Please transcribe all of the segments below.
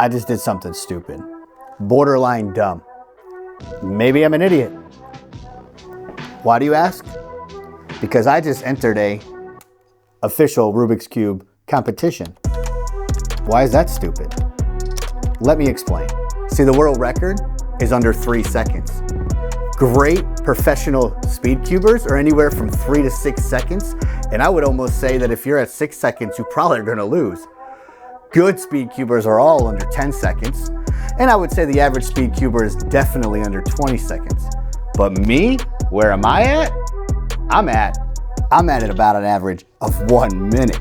I just did something stupid. Borderline dumb. Maybe I'm an idiot. Why do you ask? Because I just entered a official Rubik's Cube competition. Why is that stupid? Let me explain. See, the world record is under 3 seconds. Great professional Speedcubers are anywhere from 3 to 6 seconds. And I would almost say that if you're at 6 seconds, you probably are gonna lose. Good Speedcubers are all under 10 seconds. And I would say the average Speedcuber is definitely under 20 seconds. But me, where am I at? I'm at about an average of 1 minute.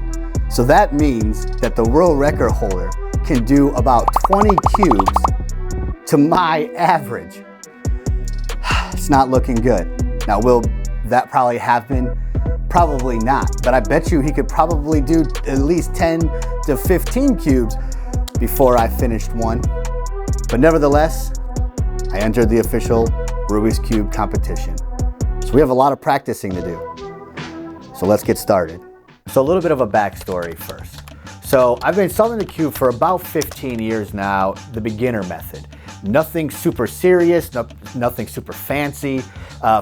So that means that the world record holder can do about 20 cubes to my average. It's not looking good. Now, will that probably happen? Probably not, but I bet you he could probably do at least 10 to 15 cubes before I finished one. But nevertheless, I entered the official Rubik's Cube competition. So we have a lot of practicing to do. So let's get started. So a little bit of a backstory first. So I've been solving the cube for about 15 years now, the beginner method. Nothing super serious, nothing super fancy.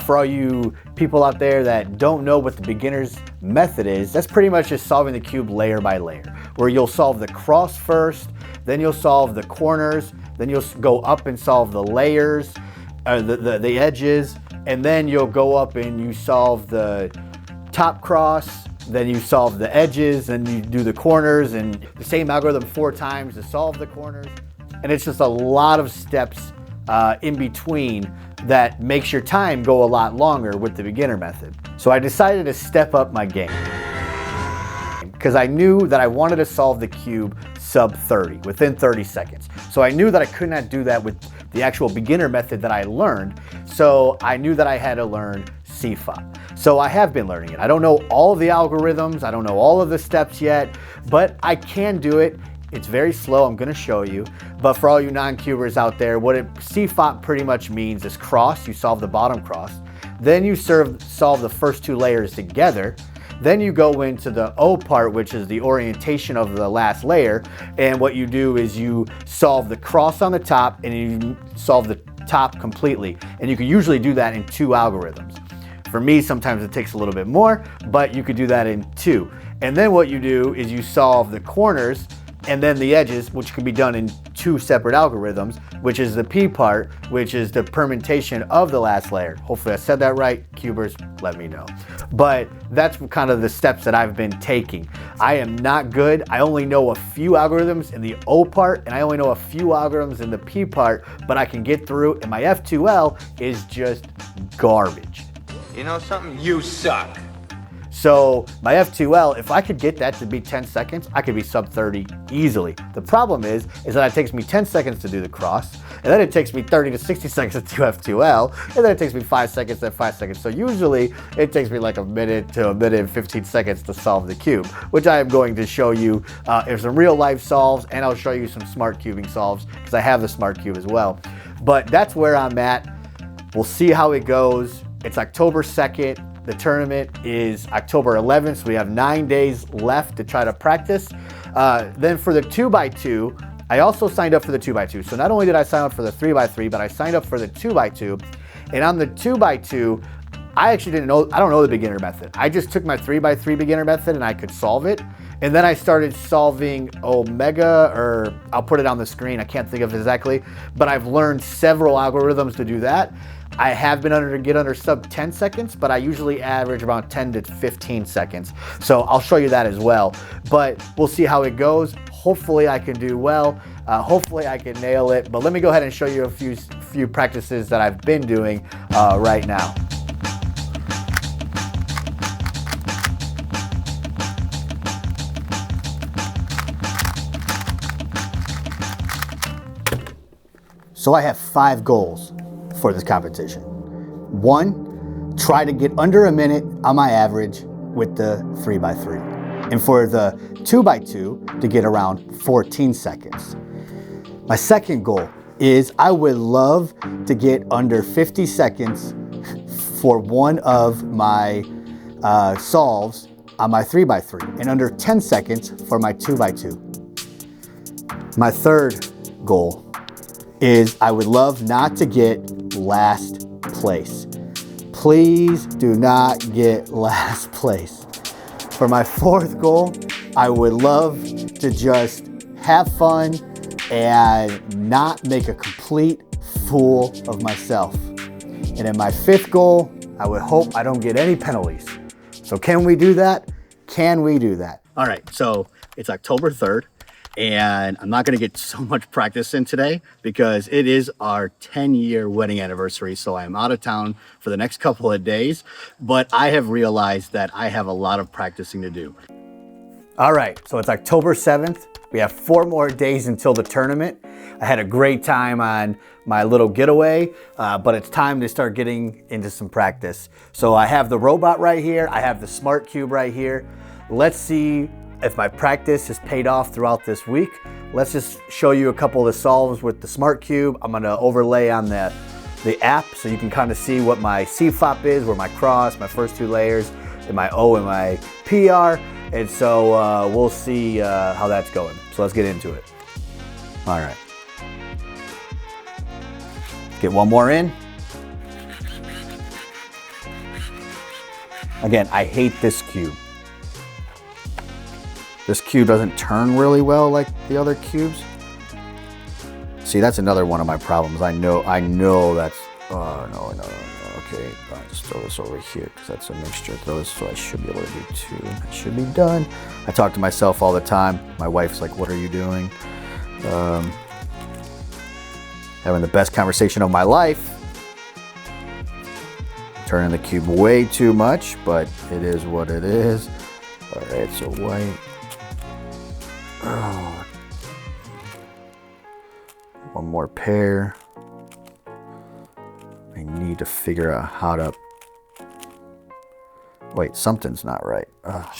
For all you people out there that don't know what the beginner's method is, that's pretty much just solving the cube layer by layer, where you'll solve the cross first, then you'll solve the corners, then you'll go up and solve the layers, the edges, and then you'll go up and you solve the top cross, then you solve the edges, and you do the corners, and the same algorithm 4 times to solve the corners. And it's just a lot of steps in between that makes your time go a lot longer with the beginner method. So I decided to step up my game because I knew that I wanted to solve the cube sub 30, within 30 seconds. So I knew that I could not do that with the actual beginner method that I learned. So I knew that I had to learn CFOP. So I have been learning it. I don't know all of the algorithms, I don't know all of the steps yet, but I can do it. It's very slow, I'm gonna show you. But for all you non-cubers out there, what CFOP pretty much means is cross, you solve the bottom cross. Then you solve the first 2 layers together. Then you go into the O part, which is the orientation of the last layer. And what you do is you solve the cross on the top and you solve the top completely. And you can usually do that in 2 algorithms. For me, sometimes it takes a little bit more, but you could do that in 2. And then what you do is you solve the corners and then the edges, which can be done in 2 separate algorithms, which is the P part, which is the permutation of the last layer. Hopefully I said that right. Cubers, let me know. But that's kind of the steps that I've been taking. I am not good. I only know a few algorithms in the O part, and I only know a few algorithms in the P part, but I can get through, and my F2L is just garbage. You know something? You suck. So my F2L, if I could get that to be 10 seconds, I could be sub 30 easily. The problem is that it takes me 10 seconds to do the cross, and then it takes me 30 to 60 seconds to do F2L, and then it takes me 5 seconds, then 5 seconds. So usually it takes me like a minute to a minute and 15 seconds to solve the cube, which I am going to show you in some real life solves, and I'll show you some smart cubing solves, because I have the smart cube as well. But that's where I'm at. We'll see how it goes. It's October 2nd. The tournament is October 11th, so we have 9 days left to try to practice. Then for the 2x2, I also signed up for the 2x2. So not only did I sign up for the 3x3, but I signed up for the 2x2. And on the 2x2, I actually I don't know the beginner method. I just took my 3x3 beginner method and I could solve it. And then I started solving Omega, or I'll put it on the screen, I can't think of it exactly, but I've learned several algorithms to do that. I have been get under sub 10 seconds, but I usually average around 10 to 15 seconds. So I'll show you that as well, but we'll see how it goes. Hopefully I can do well. Hopefully I can nail it, but let me go ahead and show you a few practices that I've been doing right now. So I have 5 goals for this competition. 1, try to get under a minute on my average with the 3x3. And for the 2x2, to get around 14 seconds. My second goal is I would love to get under 50 seconds for one of my solves on my 3x3 and under 10 seconds for my 2x2. My third goal is I would love not to get last place. Please do not get last place. For my fourth goal, I would love to just have fun and not make a complete fool of myself. And in my fifth goal, I would hope I don't get any penalties. So can we do that? Can we do that? All right, so it's October 3rd, and I'm not gonna get so much practice in today because it is our 10-year wedding anniversary, so I'm out of town for the next couple of days, but I have realized that I have a lot of practicing to do. All right, so it's October 7th. We have 4 more days until the tournament. I had a great time on my little getaway, but it's time to start getting into some practice. So I have the robot right here. I have the smart cube right here. Let's see if my practice has paid off throughout this week. Let's just show you a couple of the solves with the smart cube. I'm gonna overlay on the app so you can kind of see what my C-flop is, where my cross, my first 2 layers, and my O and my PR. And so we'll see how that's going. So let's get into it. All right. Get one more in. Again, I hate this cube. This cube doesn't turn really well like the other cubes. See, that's another one of my problems. I know that's, no. Okay, just throw this over here because that's a mixture. Throw this, so I should be able to do 2. That should be done. I talk to myself all the time. My wife's like, what are you doing? Having the best conversation of my life. Turning the cube way too much, but it is what it is. All right, so white. Oh. One more pair. I need to figure out how to, wait, something's not right. Ugh.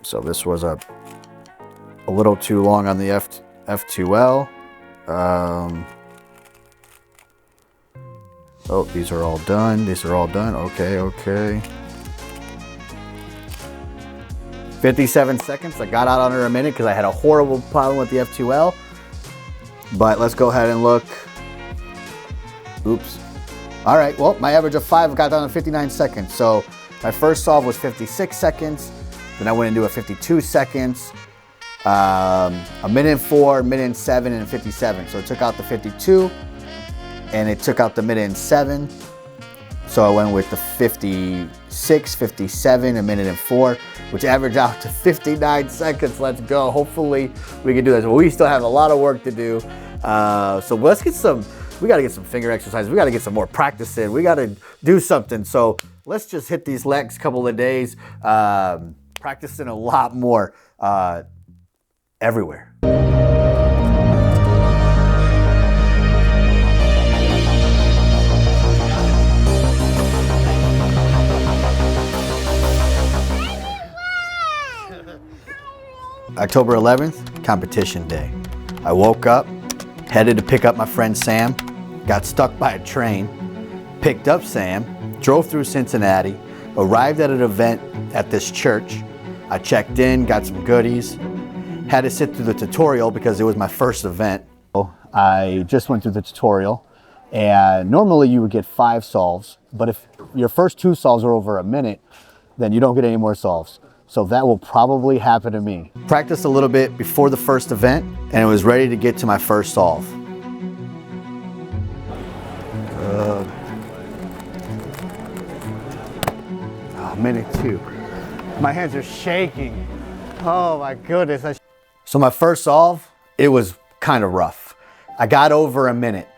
So this was a little too long on the F2L. Oh, these are all done. These are all done. Okay. 57 seconds. I got out under a minute because I had a horrible problem with the F2L. But let's go ahead and look. Oops. All right, well, my average of 5 got down to 59 seconds. So my first solve was 56 seconds. Then I went into a 52 seconds, a minute and 4, minute and 7, and 57. So it took out the 52, and it took out the minute and 7. So I went with the 56, 57, a minute and 4, which averaged out to 59 seconds. Let's go. Hopefully we can do this. But we still have a lot of work to do. So let's get we got to get some finger exercises. We got to get some more practice in. We got to do something. So let's just hit these next couple of days, practicing a lot more everywhere. October 11th, competition day. I woke up, headed to pick up my friend Sam, got stuck by a train, picked up Sam, drove through Cincinnati, arrived at an event at this church. I checked in, got some goodies, had to sit through the tutorial because it was my first event. I just went through the tutorial, and normally you would get 5 solves, but if your first 2 solves are over a minute, then you don't get any more solves. So that will probably happen to me. Practiced a little bit before the first event, and I was ready to get to my first solve. Minute 2. My hands are shaking. Oh my goodness. So my first solve, it was kind of rough. I got over a minute,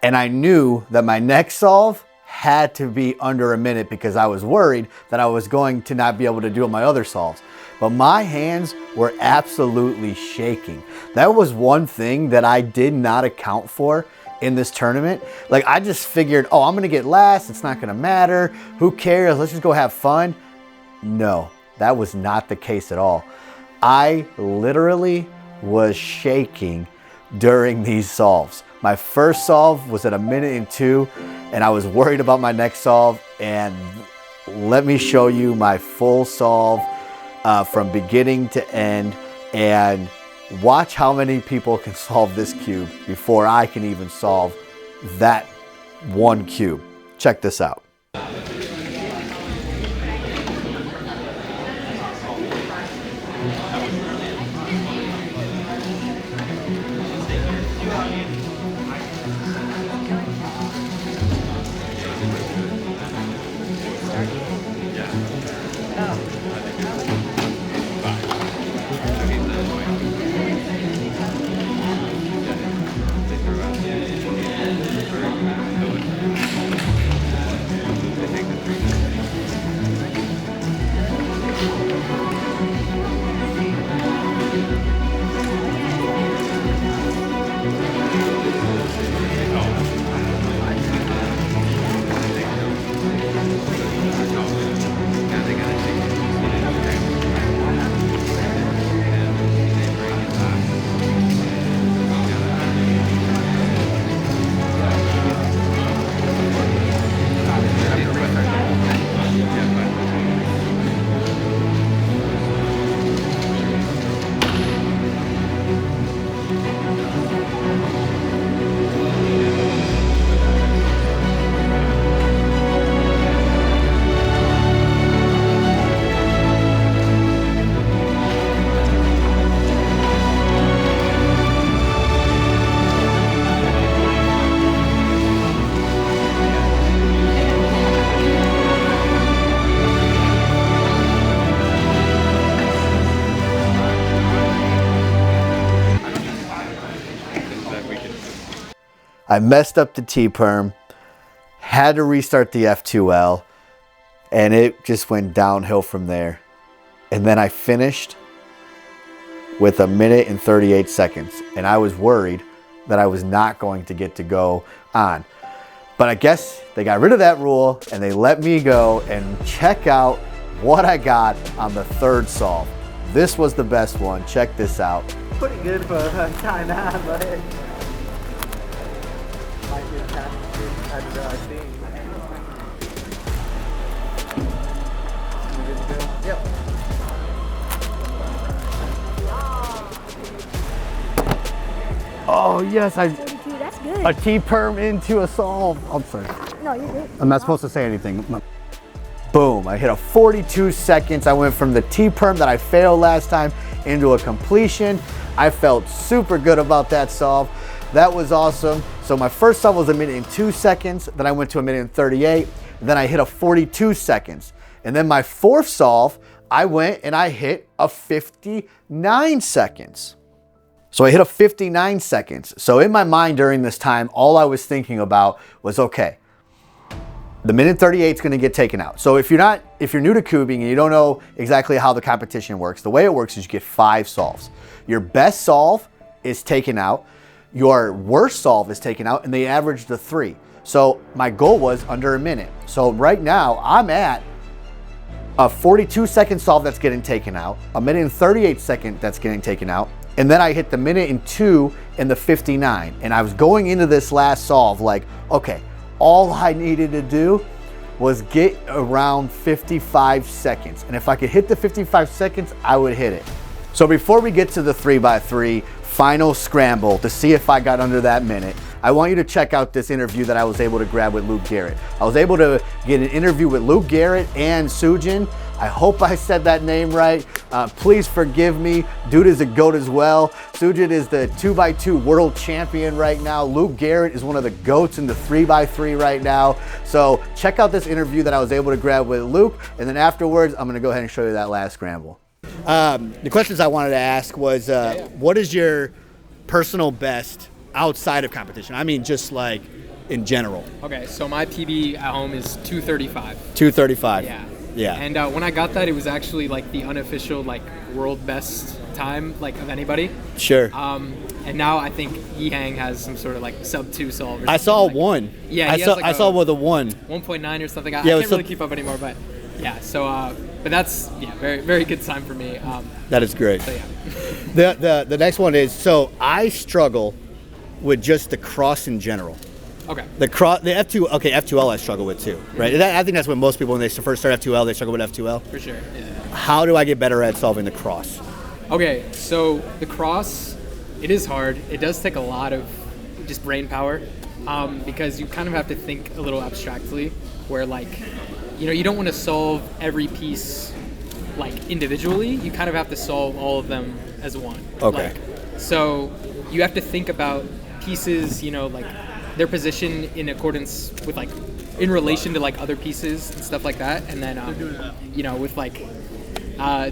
and I knew that my next solve had to be under a minute because I was worried that I was going to not be able to do my other solves. But my hands were absolutely shaking. That was one thing that I did not account for in this tournament. Like, I just figured, oh, I'm gonna get last, it's not gonna matter, who cares, let's just go have fun. No, that was not the case at all. I literally was shaking during these solves. My first solve was at a minute and 2, and I was worried about my next solve, and let me show you my full solve from beginning to end, and Watch how many people can solve this cube before I can even solve that one cube. Check this out. I messed up the T-perm, had to restart the F2L, and it just went downhill from there. And then I finished with 1 minute and 38 seconds. And I was worried that I was not going to get to go on. But I guess they got rid of that rule and they let me go and check out what I got on the third solve. This was the best one. Check this out. Pretty good for time out, but it might be a task I've seen. Yep. Oh yes, That's good. a T-perm into a solve. I'm sorry. No, you're good. I'm not supposed to say anything. Boom, I hit a 42 seconds. I went from the T-perm that I failed last time into a completion. I felt super good about that solve. That was awesome. So my first solve was 1 minute and 2 seconds. Then I went to 1 minute and 38. Then I hit a 42 seconds. And then my fourth solve, I went and I hit a 59 seconds. So I hit a 59 seconds. So in my mind during this time, all I was thinking about was, okay, the minute 38 is going to get taken out. So if you're new to cubing and you don't know exactly how the competition works, the way it works is you get 5 solves. Your best solve is taken out. Your worst solve is taken out, and they average the 3. So my goal was under a minute. So right now I'm at a 42 second solve that's getting taken out, a minute and 38 second that's getting taken out, and then I hit the minute and 2 and the 59. And I was going into this last solve like, okay, all I needed to do was get around 55 seconds. And if I could hit the 55 seconds, I would hit it. So before we get to the 3x3 final scramble to see if I got under that minute, I want you to check out this interview that I was able to grab with Luke Garrett. I was able to get an interview with Luke Garrett and Sujan. I hope I said that name right. Please forgive me. Dude is a GOAT as well. Sujan is the 2x2 world champion right now. Luke Garrett is one of the GOATs in the 3x3 right now. So check out this interview that I was able to grab with Luke. And then afterwards, I'm gonna go ahead and show you that last scramble. The questions I wanted to ask was, what is your personal best outside of competition? I mean, just like in general. Okay, so my PB at home is 235. 235. Yeah. Yeah. And when I got that, it was actually like the unofficial like world best time like of anybody. Sure. And now I think Yihang has some sort of like sub 2 solve. Or I saw like, one. Yeah, I saw with a 1. 1.9 or something. I Yeah, can't really keep up anymore, but yeah. So, but that's very very good time for me. That is great. So yeah. The next one is, so I struggle with just the cross in general. Okay. The F2, okay, F2L I struggle with too, right? I think that's when most people, when they first start F2L, they struggle with F2L. For sure. Yeah. How do I get better at solving the cross? Okay, so the cross, it is hard. It does take a lot of just brain power because you kind of have to think a little abstractly where like, you don't want to solve every piece like individually. You kind of have to solve all of them as one. Okay. So you have to think about pieces, like their position in accordance with like, in relation to like other pieces and stuff like that. And then, with like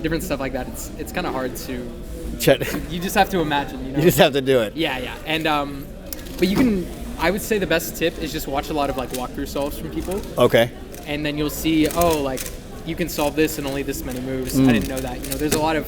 different stuff like that, it's kind of hard to, you just have to imagine, You just have to do it. Yeah. And, but I would say the best tip is just watch a lot of like walkthrough solves from people. Okay. And then you'll see, like you can solve this in only this many moves. I didn't know that. There's a lot of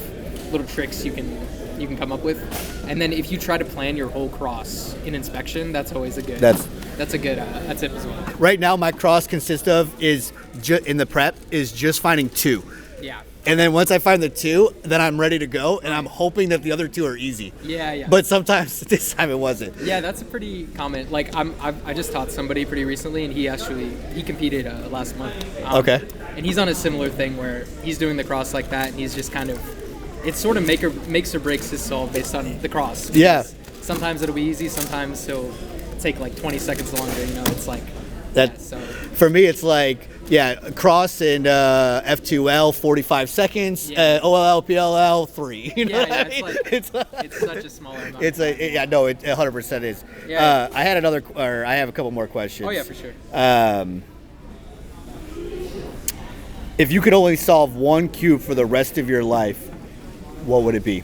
little tricks you can come up with. And then if you try to plan your whole cross in inspection, that's always a good. That's a good tip as well. Right now, my cross consists of in the prep is just finding 2. Yeah. And then once I find the 2, then I'm ready to go, and I'm hoping that the other 2 are easy. Yeah. But sometimes this time it wasn't. Yeah, that's a pretty common. Like I just taught somebody pretty recently, and he competed last month. Okay. And he's on a similar thing where he's doing the cross like that, and he's just kind of, it's sort of makes or breaks his solve based on the cross. Yeah. Sometimes it'll be easy. Sometimes he'll take like 20 seconds longer. It's like that. Yeah, so. For me, it's like cross and F2L 45 seconds, Yeah. OLL PLL 3. It's such a smaller amount. It's it 100% is. Yeah. I have a couple more questions. Oh yeah, for sure. If you could only solve one cube for the rest of your life, what would it be?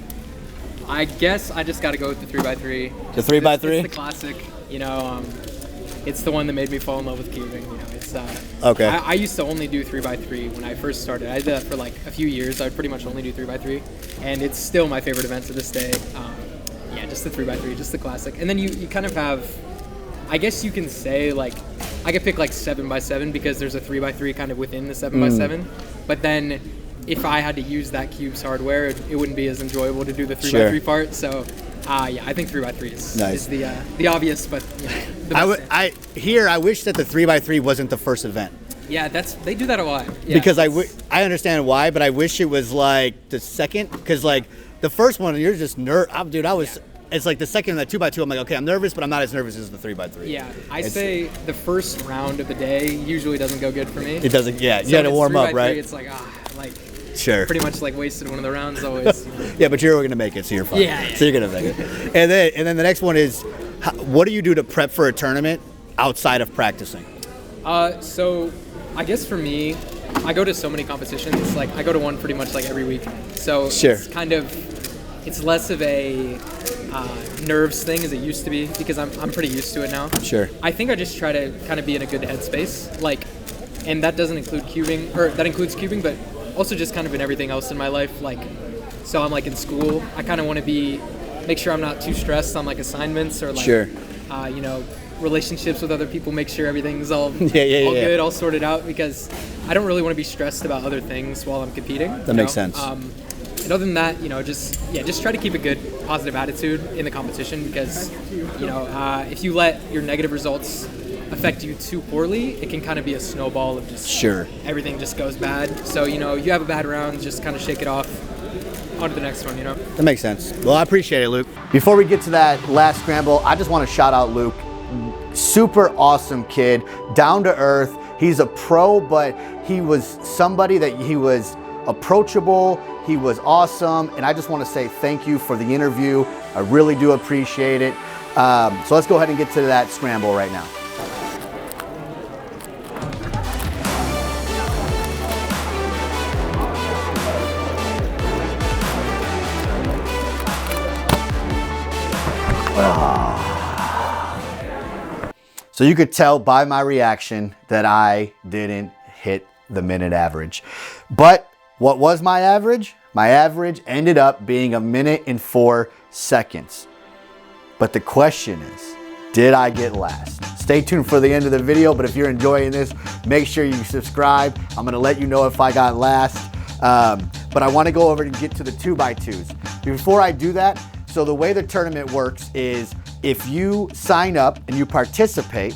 I guess I just got to go with the 3x3. The 3x3? It's the classic. It's the one that made me fall in love with cubing. It's okay. I used to only do 3x3 when I first started. I did that for like a few years. I would pretty much only do 3x3, and it's still my favorite event to this day. Just the 3x3, just the classic. And then you kind of have, I guess you can say like, I could pick like 7x7 because there's a 3x3 kind of within the 7x7. But then if I had to use that cube's hardware, it wouldn't be as enjoyable to do the 3x3 part. So I think 3x3 is the obvious, but the best. I wish that the 3x3 wasn't the first event. Yeah, they do that a lot. Yeah, because I understand why, but I wish it was like the second, because like the first one you're just It's like the second, that 2x2, I'm like, okay, I'm nervous, but I'm not as nervous as the 3x3. Yeah, I'd say the first round of the day usually doesn't go good for me. It doesn't, yeah. So you got to warm up, right? It's like, sure. Pretty much like wasted one of the rounds always. Yeah, but you're going to make it, so you're fine. Yeah. So you're going to make it. And then the next one is, what do you do to prep for a tournament outside of practicing? So I guess for me, I go to so many competitions. Like I go to one pretty much like every week. So it's kind of, it's less of a nerves thing as it used to be because I'm pretty used to it now. Sure. I think I just try to kind of be in a good headspace, like, and that doesn't include cubing, or that includes cubing, but also just kind of in everything else in my life. Like, so I'm like in school, I kind of want to make sure I'm not too stressed on like assignments or like, relationships with other people, make sure everything's all good, all sorted out, because I don't really want to be stressed about other things while I'm competing. That makes sense. And other than that, just try to keep a good positive attitude in the competition because, if you let your negative results affect you too poorly, it can kind of be a snowball of just everything just goes bad. So, you have a bad round, just kind of shake it off, on to the next one, That makes sense. Well, I appreciate it, Luke. Before we get to that last scramble, I just want to shout out Luke. Super awesome kid, down to earth. He's a pro, but he was somebody that he was approachable. He was awesome, and I just want to say thank you for the interview. I really do appreciate it. So let's go ahead and get to that scramble right now. So you could tell by my reaction that I didn't hit the minute average. But what was my average? My average ended up being 1 minute and 4 seconds. But the question is, did I get last? Stay tuned for the end of the video, but if you're enjoying this, make sure you subscribe. I'm gonna let you know if I got last. But I wanna go over and get to the 2x2s. Before I do that, so the way the tournament works is if you sign up and you participate,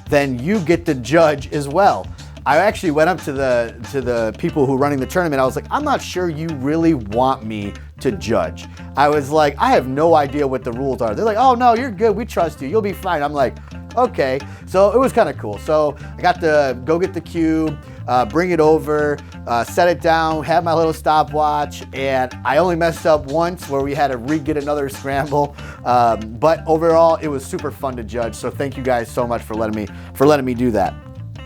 then you get to judge as well. I actually went up to the people who are running the tournament. I was like, I'm not sure you really want me to judge. I was like, I have no idea what the rules are. They're like, oh no, you're good. We trust you. You'll be fine. I'm like, okay. So it was kind of cool. So I got to go get the cube, bring it over, set it down, have my little stopwatch, and I only messed up once where we had to re-get another scramble. But overall, it was super fun to judge. So thank you guys so much for letting me do that.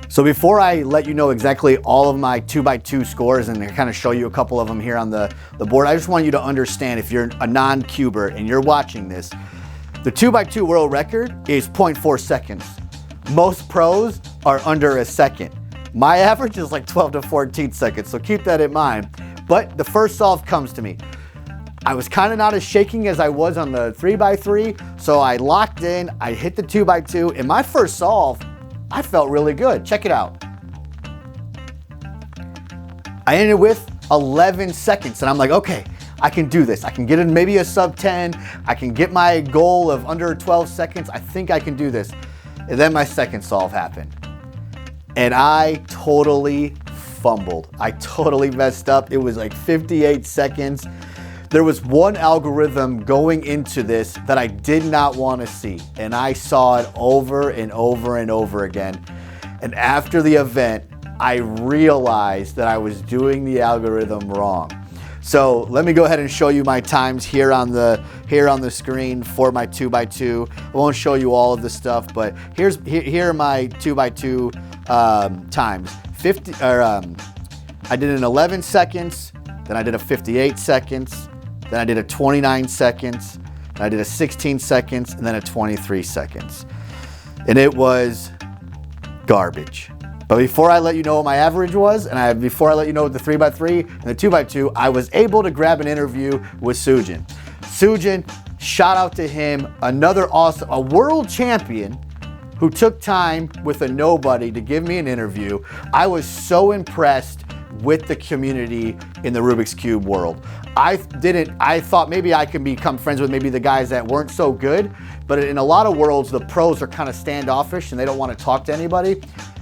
So before I let you know exactly all of my 2x2 scores and kind of show you a couple of them here on the board, I just want you to understand, if you're a non-cuber and you're watching this, the 2x2 world record is 0.4 seconds. Most pros are under a second. My average is like 12 to 14 seconds, so keep that in mind. But the first solve comes to me. I was kind of not as shaking as I was on the 3x3, so I locked in, I hit the 2x2, and my first solve, I felt really good. Check it out. I ended with 11 seconds, and I'm like, okay, I can do this. I can get in maybe a sub 10. I can get my goal of under 12 seconds. I think I can do this. And then my second solve happened. And I totally fumbled. I totally messed up. It was like 58 seconds. There was one algorithm going into this that I did not want to see, and I saw it over and over and over again. And after the event, I realized that I was doing the algorithm wrong. So let me go ahead and show you my times here on the screen for my 2x2. I won't show you all of the stuff, but here are my 2x2 times. I did it in 11 seconds, then I did a 58 seconds. Then I did a 29 seconds, then I did a 16 seconds, and then a 23 seconds. And it was garbage. But before I let you know what my average was, and before I let you know what the 3x3 and the 2x2, I was able to grab an interview with Sujan. Sujan, shout out to him, another awesome, a world champion who took time with a nobody to give me an interview. I was so impressed with the community in the Rubik's Cube world. I thought maybe I could become friends with maybe the guys that weren't so good, but in a lot of worlds, the pros are kind of standoffish and they don't want to talk to anybody.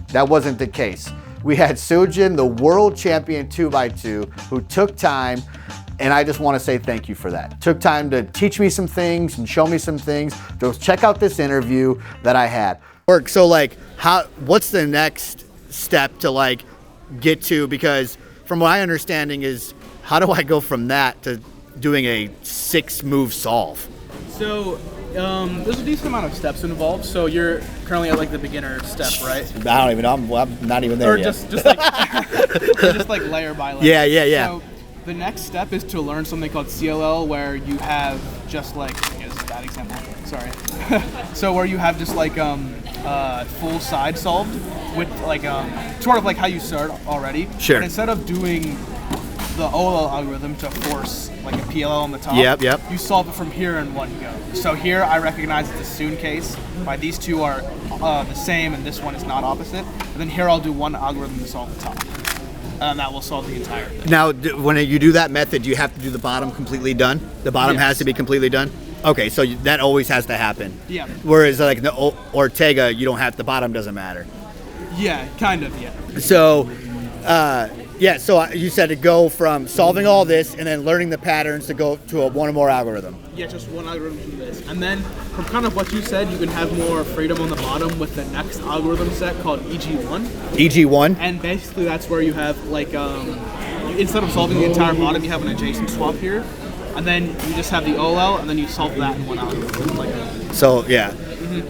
That wasn't the case. We had Sujan, the world champion 2x2, who took time, and I just want to say thank you for that. Took time to teach me some things and show me some things. Go check out this interview that I had. So like, what's the next step to like get to? Because from my understanding is, how do I go from that to doing a 6-move solve? So there's a decent amount of steps involved. So you're currently at like the beginner step, right? I don't even know. I'm not even there or yet. Just like just like layer by layer. Yeah. So the next step is to learn something called CLL, where you have just like, here's a bad example. Sorry. So where you have just like full side solved with like sort of like how you start already. Sure. But instead of doing the OLL algorithm to force like a PLL on the top. Yep. You solve it from here in one go. So here I recognize it's a soon case. By these two are the same and this one is not opposite. And then here I'll do one algorithm to solve the top. And that will solve the entire thing. Now, when you do that method, you have to do the bottom completely done? The bottom has to be completely done? Okay, so that always has to happen. Yeah. Whereas like the Ortega, you don't have, the bottom doesn't matter. Yeah, kind of, yeah. So, so you said to go from solving all this and then learning the patterns to go to one or more algorithm. Yeah, just one algorithm to this. And then from kind of what you said, you can have more freedom on the bottom with the next algorithm set called EG1. EG1? And basically that's where you have like, instead of solving the entire bottom, you have an adjacent swap here. And then you just have the OL, and then you solve that in one algorithm. So, yeah.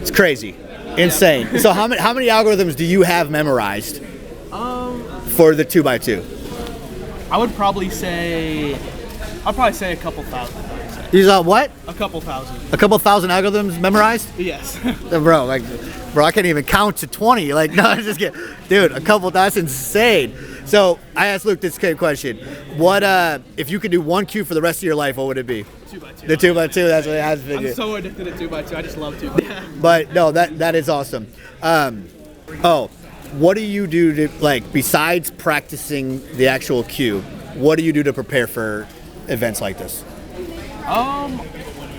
It's crazy. Insane. Yeah. So how many algorithms do you have memorized for the 2x2? I would probably say a couple thousand. These are what? A couple thousand. A couple thousand algorithms memorized? Yes. Bro, I can't even count to 20. Like, no, I'm just kidding. Dude, a couple, that's insane. So I asked Luke this same question. What, if you could do one cube for the rest of your life, what would it be? 2x2. The 2x2, that's what it has been. I'm so addicted to 2x2, I just love 2. But no, that is awesome. What do you do to, like, besides practicing the actual cube, what do you do to prepare for events like this?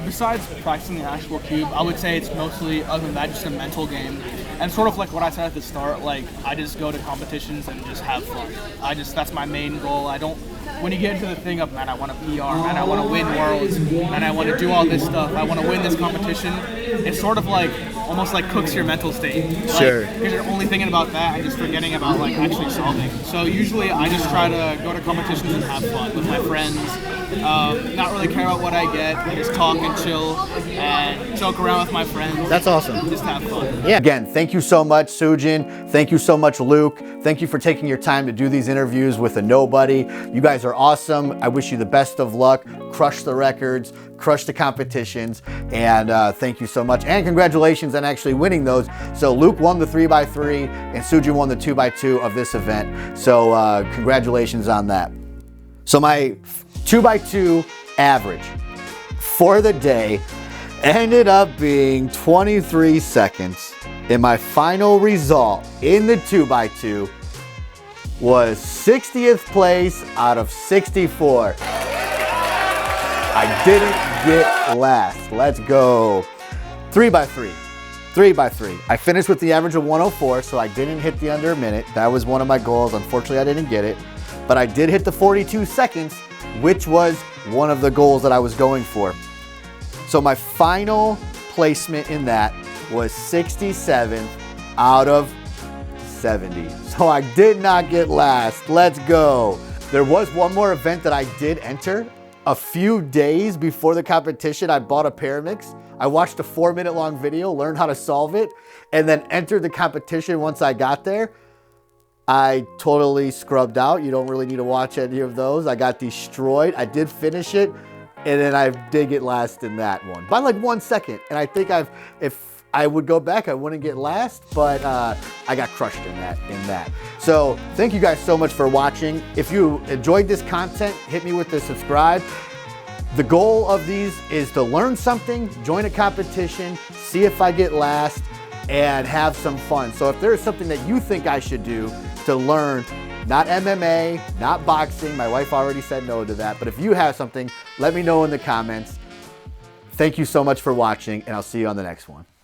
Besides practicing the actual cube, I would say it's mostly, other than that, just a mental game. And sort of like what I said at the start, like, I just go to competitions and just have fun. That's my main goal. I don't when you get into the thing of, man, I want to PR, man, I want to win worlds, man, I want to do all this stuff, I want to win this competition, it's sort of like, almost like cooks your mental state. Sure. Because you're only thinking about that and just forgetting about like actually solving. So usually I just try to go to competitions and have fun with my friends. Not really care about what I get. I just talk and chill and joke around with my friends. That's awesome. Just have fun. Yeah. Again, thank you so much, Sujan. Thank you so much, Luke. Thank you for taking your time to do these interviews with a nobody. You guys are awesome. I wish you the best of luck. Crush the records, crush the competitions, and thank you so much. And congratulations on actually winning those. So Luke won the 3x3 and Sujan won the 2x2 of this event. So congratulations on that. So my 2x2 average for the day ended up being 23 seconds. And my final result in the 2x2 was 60th place out of 64. I didn't get last. Let's go. 3x3. 3x3. I finished with the average of 104, so I didn't hit the under a minute. That was one of my goals. Unfortunately, I didn't get it. But I did hit the 42 seconds, which was one of the goals that I was going for. So my final placement in that was 67th out of 70. So I did not get last. Let's go. There was one more event that I did enter. A few days before the competition, I bought a Paramix. I watched a 4-minute long video, learned how to solve it, and then entered the competition once I got there. I totally scrubbed out. You don't really need to watch any of those. I got destroyed. I did finish it, and then I did get last in that one by like 1 second. And I think if I would go back, I wouldn't get last, but I got crushed in that. So thank you guys so much for watching. If you enjoyed this content, hit me with the subscribe. The goal of these is to learn something, join a competition, see if I get last, and have some fun. So if there is something that you think I should do to learn, not MMA, not boxing, my wife already said no to that, but if you have something, let me know in the comments. Thank you so much for watching, and I'll see you on the next one.